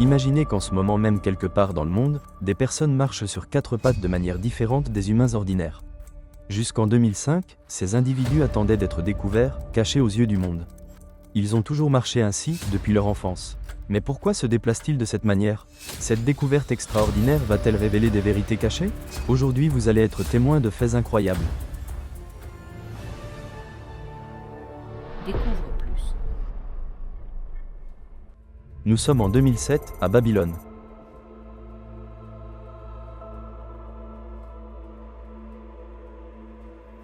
Imaginez qu'en ce moment même quelque part dans le monde, des personnes marchent sur quatre pattes de manière différente des humains ordinaires. Jusqu'en 2005, ces individus attendaient d'être découverts, cachés aux yeux du monde. Ils ont toujours marché ainsi, depuis leur enfance. Mais pourquoi se déplacent-ils de cette manière? Cette découverte extraordinaire va-t-elle révéler des vérités cachées? Aujourd'hui vous allez être témoin de faits incroyables. Découvre plus. Nous sommes en 2007, à Babylone.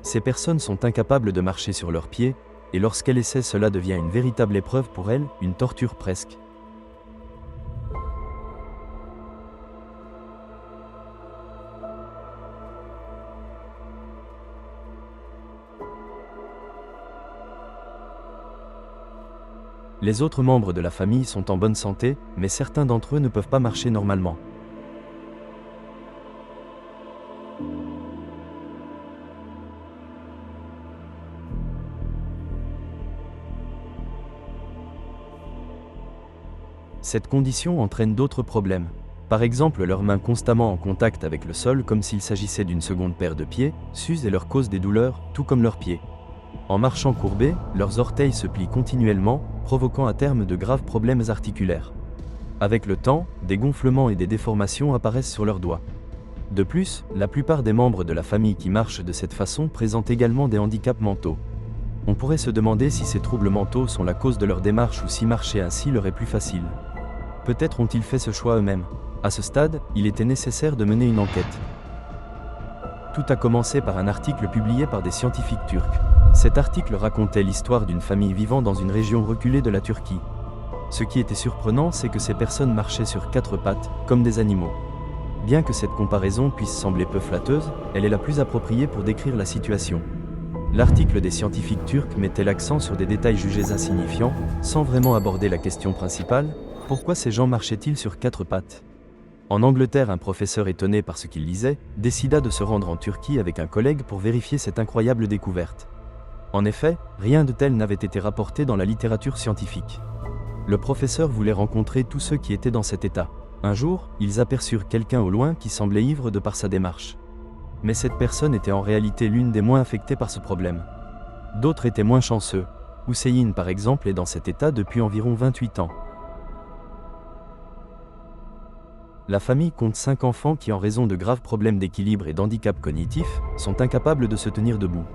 Ces personnes sont incapables de marcher sur leurs pieds, et lorsqu'elles essaient, cela devient une véritable épreuve pour elles, une torture presque. Les autres membres de la famille sont en bonne santé, mais certains d'entre eux ne peuvent pas marcher normalement. Cette condition entraîne d'autres problèmes. Par exemple, leurs mains constamment en contact avec le sol comme s'il s'agissait d'une seconde paire de pieds, s'usent et leur causent des douleurs, tout comme leurs pieds. En marchant courbés, leurs orteils se plient continuellement, provoquant à terme de graves problèmes articulaires. Avec le temps, des gonflements et des déformations apparaissent sur leurs doigts. De plus, la plupart des membres de la famille qui marchent de cette façon présentent également des handicaps mentaux. On pourrait se demander si ces troubles mentaux sont la cause de leur démarche ou si marcher ainsi leur est plus facile. Peut-être ont-ils fait ce choix eux-mêmes. À ce stade, il était nécessaire de mener une enquête. Tout a commencé par un article publié par des scientifiques turcs. Cet article racontait l'histoire d'une famille vivant dans une région reculée de la Turquie. Ce qui était surprenant, c'est que ces personnes marchaient sur quatre pattes, comme des animaux. Bien que cette comparaison puisse sembler peu flatteuse, elle est la plus appropriée pour décrire la situation. L'article des scientifiques turcs mettait l'accent sur des détails jugés insignifiants, sans vraiment aborder la question principale: pourquoi ces gens marchaient-ils sur quatre pattes? En Angleterre, un professeur étonné par ce qu'il lisait, décida de se rendre en Turquie avec un collègue pour vérifier cette incroyable découverte. En effet, rien de tel n'avait été rapporté dans la littérature scientifique. Le professeur voulait rencontrer tous ceux qui étaient dans cet état. Un jour, ils aperçurent quelqu'un au loin qui semblait ivre de par sa démarche. Mais cette personne était en réalité l'une des moins affectées par ce problème. D'autres étaient moins chanceux. Hussein par exemple est dans cet état depuis environ 28 ans. La famille compte 5 enfants qui, en raison de graves problèmes d'équilibre et d'handicap cognitif, sont incapables de se tenir debout.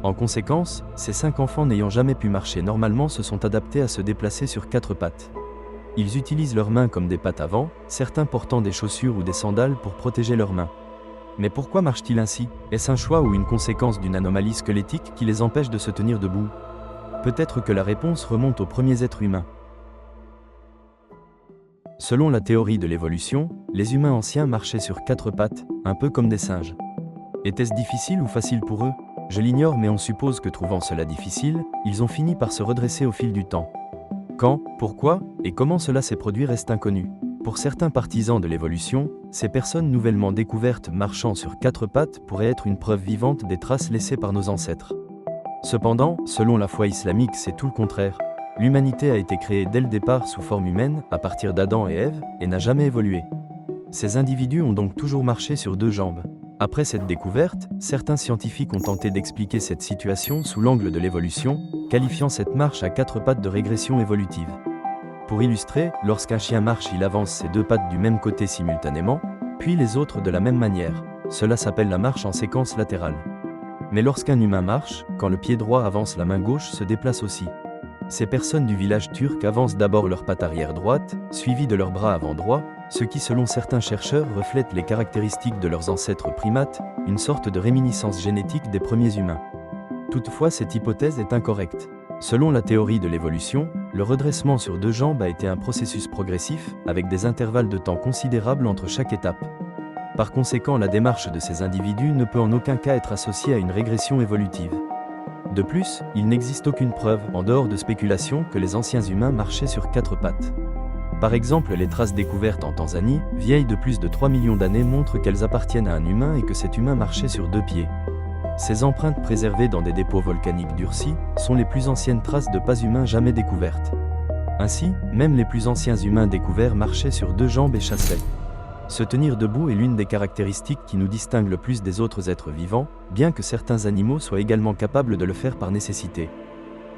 En conséquence, ces 5 enfants n'ayant jamais pu marcher normalement se sont adaptés à se déplacer sur 4 pattes. Ils utilisent leurs mains comme des pattes avant, certains portant des chaussures ou des sandales pour protéger leurs mains. Mais pourquoi marchent-ils ainsi? Est-ce un choix ou une conséquence d'une anomalie squelettique qui les empêche de se tenir debout? Peut-être que la réponse remonte aux premiers êtres humains. Selon la théorie de l'évolution, les humains anciens marchaient sur 4 pattes, un peu comme des singes. Était-ce difficile ou facile pour eux? Je l'ignore, mais on suppose que trouvant cela difficile, ils ont fini par se redresser au fil du temps. Quand, pourquoi et comment cela s'est produit reste inconnu. Pour certains partisans de l'évolution, ces personnes nouvellement découvertes marchant sur 4 pattes pourraient être une preuve vivante des traces laissées par nos ancêtres. Cependant, selon la foi islamique, c'est tout le contraire. L'humanité a été créée dès le départ sous forme humaine, à partir d'Adam et Ève, et n'a jamais évolué. Ces individus ont donc toujours marché sur 2 jambes. Après cette découverte, certains scientifiques ont tenté d'expliquer cette situation sous l'angle de l'évolution, qualifiant cette marche à 4 pattes de régression évolutive. Pour illustrer, lorsqu'un chien marche, il avance ses 2 pattes du même côté simultanément, puis les autres de la même manière. Cela s'appelle la marche en séquence latérale. Mais lorsqu'un humain marche, quand le pied droit avance, la main gauche se déplace aussi. Ces personnes du village turc avancent d'abord leur patte arrière droite, suivie de leur bras avant droit, ce qui selon certains chercheurs reflète les caractéristiques de leurs ancêtres primates, une sorte de réminiscence génétique des premiers humains. Toutefois, cette hypothèse est incorrecte. Selon la théorie de l'évolution, le redressement sur 2 jambes a été un processus progressif, avec des intervalles de temps considérables entre chaque étape. Par conséquent, la démarche de ces individus ne peut en aucun cas être associée à une régression évolutive. De plus, il n'existe aucune preuve, en dehors de spéculations, que les anciens humains marchaient sur 4 pattes. Par exemple, les traces découvertes en Tanzanie, vieilles de plus de 3 millions d'années, montrent qu'elles appartiennent à un humain et que cet humain marchait sur 2 pieds. Ces empreintes préservées dans des dépôts volcaniques durcis sont les plus anciennes traces de pas humains jamais découvertes. Ainsi, même les plus anciens humains découverts marchaient sur deux jambes et chassaient. Se tenir debout est l'une des caractéristiques qui nous distingue le plus des autres êtres vivants, bien que certains animaux soient également capables de le faire par nécessité.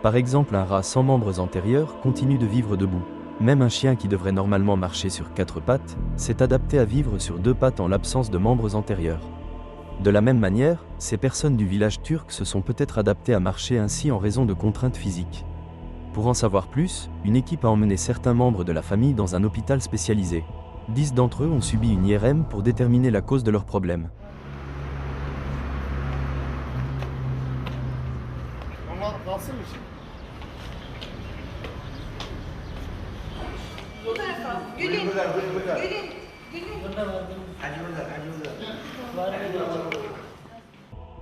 Par exemple, un rat sans membres antérieurs continue de vivre debout. Même un chien qui devrait normalement marcher sur quatre pattes, s'est adapté à vivre sur deux pattes en l'absence de membres antérieurs. De la même manière, ces personnes du village turc se sont peut-être adaptées à marcher ainsi en raison de contraintes physiques. Pour en savoir plus, une équipe a emmené certains membres de la famille dans un hôpital spécialisé. 10 d'entre eux ont subi une IRM pour déterminer la cause de leurs problèmes.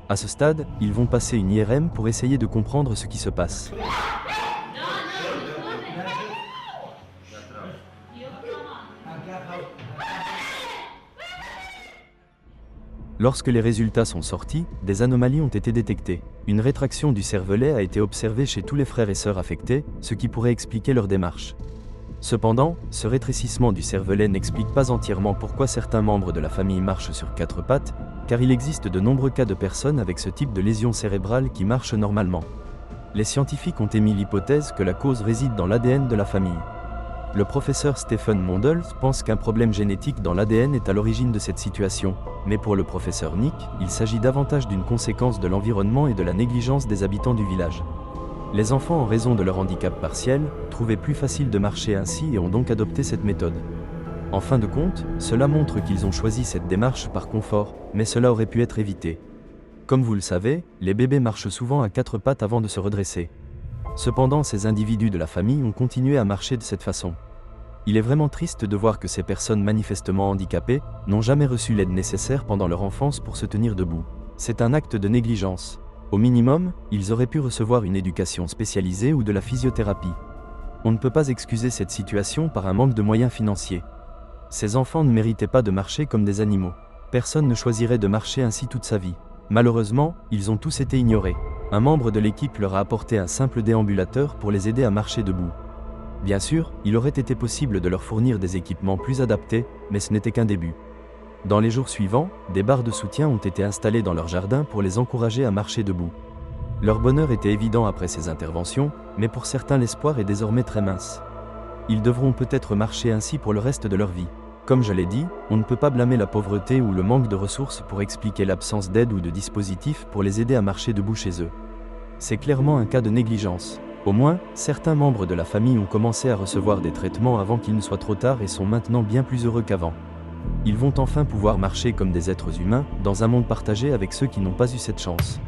À ce stade, ils vont passer une IRM pour essayer de comprendre ce qui se passe. Lorsque les résultats sont sortis, des anomalies ont été détectées. Une rétraction du cervelet a été observée chez tous les frères et sœurs affectés, ce qui pourrait expliquer leur démarche. Cependant, ce rétrécissement du cervelet n'explique pas entièrement pourquoi certains membres de la famille marchent sur quatre pattes, car il existe de nombreux cas de personnes avec ce type de lésion cérébrale qui marchent normalement. Les scientifiques ont émis l'hypothèse que la cause réside dans l'ADN de la famille. Le professeur Stephen Mondel pense qu'un problème génétique dans l'ADN est à l'origine de cette situation, mais pour le professeur Nick, il s'agit davantage d'une conséquence de l'environnement et de la négligence des habitants du village. Les enfants, en raison de leur handicap partiel, trouvaient plus facile de marcher ainsi et ont donc adopté cette méthode. En fin de compte, cela montre qu'ils ont choisi cette démarche par confort, mais cela aurait pu être évité. Comme vous le savez, les bébés marchent souvent à quatre pattes avant de se redresser. Cependant, ces individus de la famille ont continué à marcher de cette façon. Il est vraiment triste de voir que ces personnes manifestement handicapées n'ont jamais reçu l'aide nécessaire pendant leur enfance pour se tenir debout. C'est un acte de négligence. Au minimum, ils auraient pu recevoir une éducation spécialisée ou de la physiothérapie. On ne peut pas excuser cette situation par un manque de moyens financiers. Ces enfants ne méritaient pas de marcher comme des animaux. Personne ne choisirait de marcher ainsi toute sa vie. Malheureusement, ils ont tous été ignorés. Un membre de l'équipe leur a apporté un simple déambulateur pour les aider à marcher debout. Bien sûr, il aurait été possible de leur fournir des équipements plus adaptés, mais ce n'était qu'un début. Dans les jours suivants, des barres de soutien ont été installées dans leur jardin pour les encourager à marcher debout. Leur bonheur était évident après ces interventions, mais pour certains l'espoir est désormais très mince. Ils devront peut-être marcher ainsi pour le reste de leur vie. Comme je l'ai dit, on ne peut pas blâmer la pauvreté ou le manque de ressources pour expliquer l'absence d'aide ou de dispositifs pour les aider à marcher debout chez eux. C'est clairement un cas de négligence. Au moins, certains membres de la famille ont commencé à recevoir des traitements avant qu'il ne soit trop tard et sont maintenant bien plus heureux qu'avant. Ils vont enfin pouvoir marcher comme des êtres humains, dans un monde partagé avec ceux qui n'ont pas eu cette chance.